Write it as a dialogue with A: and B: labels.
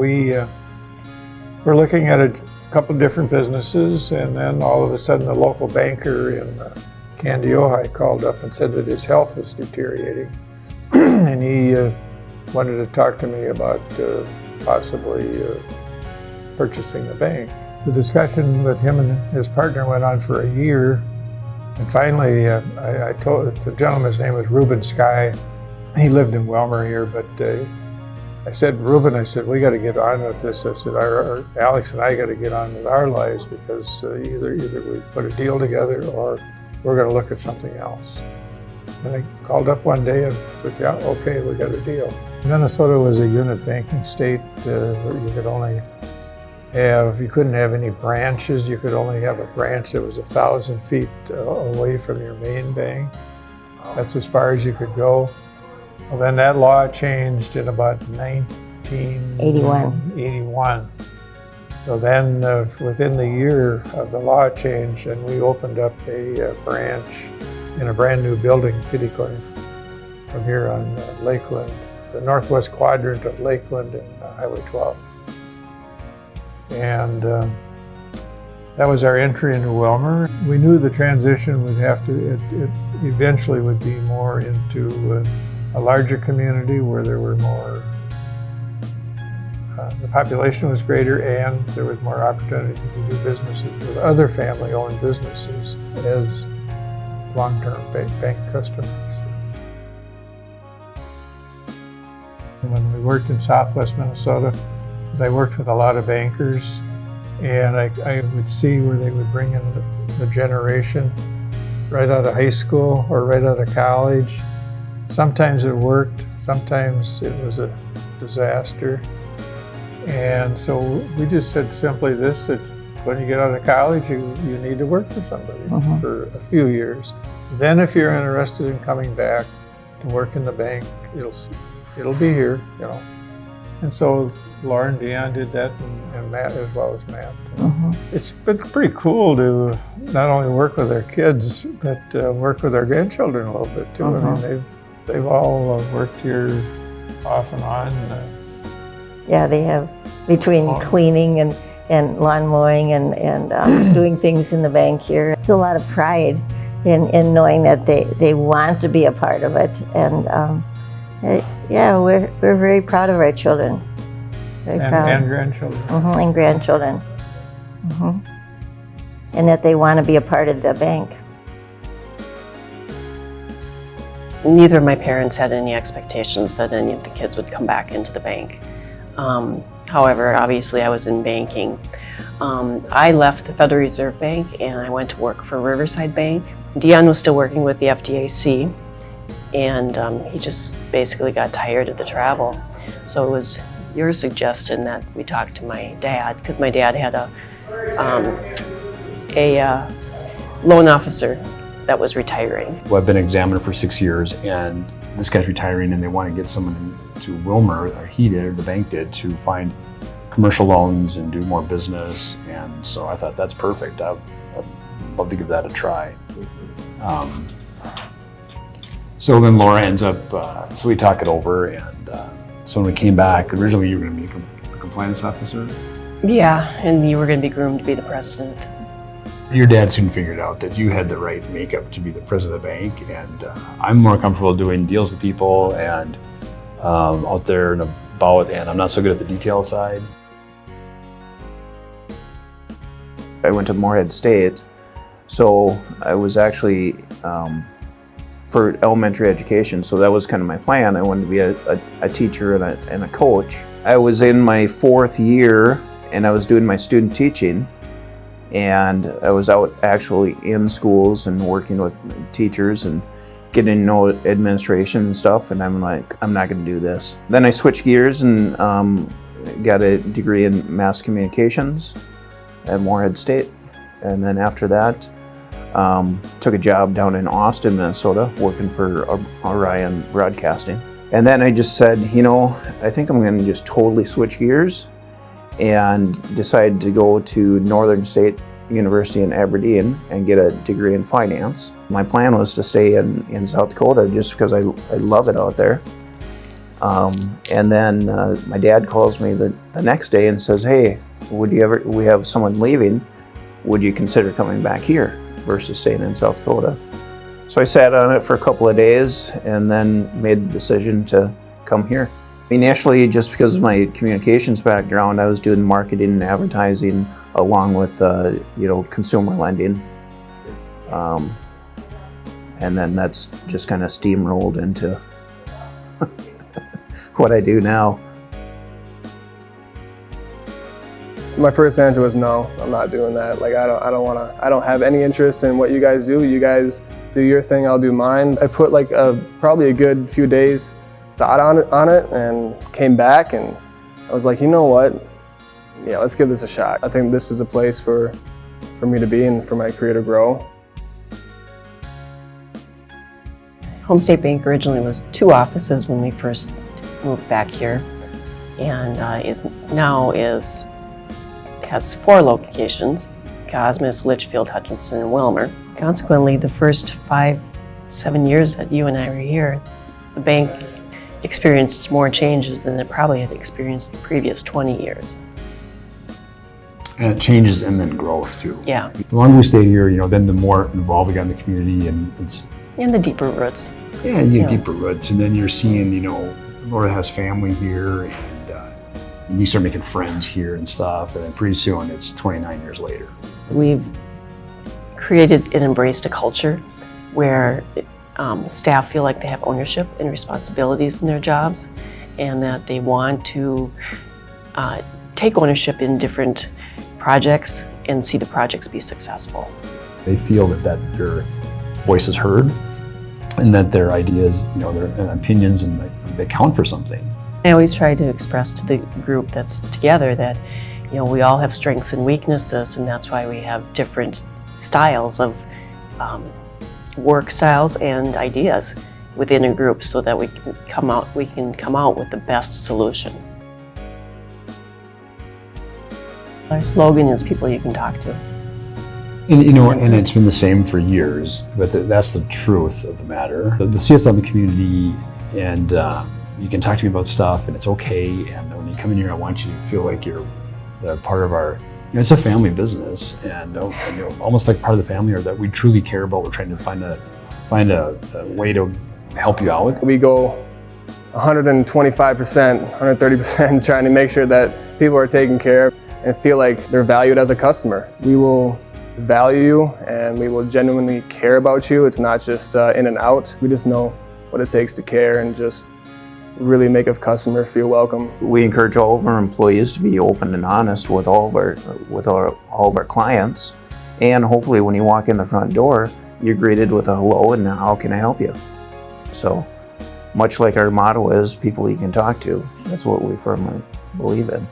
A: we were looking at a couple different businesses, and then all of a sudden the local banker in Candy, Ojai called up and said that his health was deteriorating. And he wanted to talk to me about possibly purchasing the bank. The discussion with him and his partner went on for a year. And finally, I told the gentleman's name was Reuben Sky. He lived in Welmer here, but I said, Reuben, I said, we got to get on with this. I said, Alex and I got to get on with our lives, because either we put a deal together or we're going to look at something else. And I called up one day and said, yeah, okay, we got a deal. Minnesota was a unit banking state where you could only have, you couldn't have any branches. You could only have a branch that was 1,000 feet away from your main bank. That's as far as you could go. Well, then that law changed in about 1981. So then within the year of the law change, and we opened up a branch in a brand new building, kitty corner, from here on Lakeland, the northwest quadrant of Lakeland and Highway 12. And that was our entry into Welmer. We knew the transition would have to, it eventually would be more into a larger community where there were more, the population was greater, and there was more opportunity to do businesses with other family-owned businesses as long-term bank customers. When we worked in Southwest Minnesota, I worked with a lot of bankers, and I would see where they would bring in the generation right out of high school or right out of college. Sometimes it worked, sometimes it was a disaster. And so we just said simply this, that when you get out of college, you need to work with somebody for a few years. Then if you're interested in coming back to work in the bank, it'll be here, you know. And so Laura and Deanne did that, and Matt as well as Matt. It's been pretty cool to not only work with our kids, but work with our grandchildren a little bit too. I mean, they've all worked here off and on.
B: Yeah, they have, between cleaning and lawn mowing and doing things in the bank here. It's a lot of pride in knowing that they want to be a part of it. And yeah, we're very proud of our children. Very proud.
A: And grandchildren.
B: And grandchildren. And that they want to be a part of the bank.
C: Neither of my parents had any expectations that any of the kids would come back into the bank. However, obviously I was in banking. I left the Federal Reserve Bank and I went to work for Riverside Bank. Dion was still working with the FDIC, and he just basically got tired of the travel. So it was your suggestion that we talk to my dad, because my dad had a loan officer that was retiring.
D: Well, I've been an examiner for 6 years, and this guy's retiring, and they want to get someone to Wilmer, or he did, or the bank did, to find commercial loans and do more business. And so I thought, that's perfect. I'd love to give that a try. So then Laura ends up, so we talk it over, and so when we came back, originally you were going to be a compliance officer?
C: Yeah, and you were going to be groomed to be the president.
D: Your dad soon figured out that you had the right makeup to be the president of the bank, and I'm more comfortable doing deals with people and out there and about, and I'm not so good at the detail side.
E: I went to Moorhead State, so I was actually for elementary education, so that was kind of my plan. I wanted to be a teacher and a coach. I was in my 4th year and I was doing my student teaching, and I was out actually in schools and working with teachers and getting to know administration and stuff, and I'm like, I'm not going to do this. Then I switched gears and got a degree in mass communications at Moorhead State, and then after that took a job down in Austin, Minnesota, working for Orion Broadcasting. And then I just said, you know, I think I'm going to just totally switch gears, and decided to go to Northern State University in Aberdeen and get a degree in finance. My plan was to stay in South Dakota just because I love it out there. And then my dad calls me the next day and says, "Hey, we have someone leaving. Would you consider coming back here versus staying in South Dakota?" So I sat on it for a couple of days and then made the decision to come here. Initially, just because of my communications background, I was doing marketing and advertising along with, consumer lending. And then that's just kind of steamrolled into what I do now.
F: My first answer was no, I'm not doing that. Like I don't have any interest in what you guys do. You guys do your thing, I'll do mine. I put like probably a good few days thought on it and came back, and I was like, you know what? Yeah, let's give this a shot. I think this is a place for me to be and for my career to grow.
C: Home State Bank originally was 2 offices when we first moved back here, and has 4 locations: Cosmos, Litchfield, Hutchinson, and Wilmer. Consequently, the first 5-7 years that you and I were here, the bank experienced more changes than it probably had experienced the previous 20 years.
D: And it changes and then growth too.
C: Yeah,
D: The longer we stay here, then the more involved we got in the community, and it's
C: and the deeper roots.
D: you get
C: Yeah.
D: deeper roots, and then you're seeing, Laura has family here, and you start making friends here and stuff, and then pretty soon it's 29 years later.
C: We've created and embraced a culture where staff feel like they have ownership and responsibilities in their jobs, and that they want to take ownership in different projects and see the projects be successful.
D: They feel that their voice is heard, and that their ideas, their opinions, and they count for something.
C: I always try to express to the group that's together that, we all have strengths and weaknesses, and that's why we have different styles of work styles and ideas within a group, so that we can come out with the best solution. Our slogan is "People you can talk to."
D: And it's been the same for years, but that's the truth of the matter. The CS on the community, and you can talk to me about stuff, and it's okay. And when you come in here, I want you to feel like you're part of our. It's a family business, and almost like part of the family, or that we truly care about. We're trying to find a way to help you out.
F: We go 125%, 130% trying to make sure that people are taken care of and feel like they're valued as a customer. We will value you, and we will genuinely care about you. It's not just in and out. We just know what it takes to care and just really make a customer feel welcome.
E: We encourage all of our employees to be open and honest with all of our clients, and hopefully when you walk in the front door, you're greeted with a hello and how can I help you? So much like our motto is people you can talk to, that's what we firmly believe in.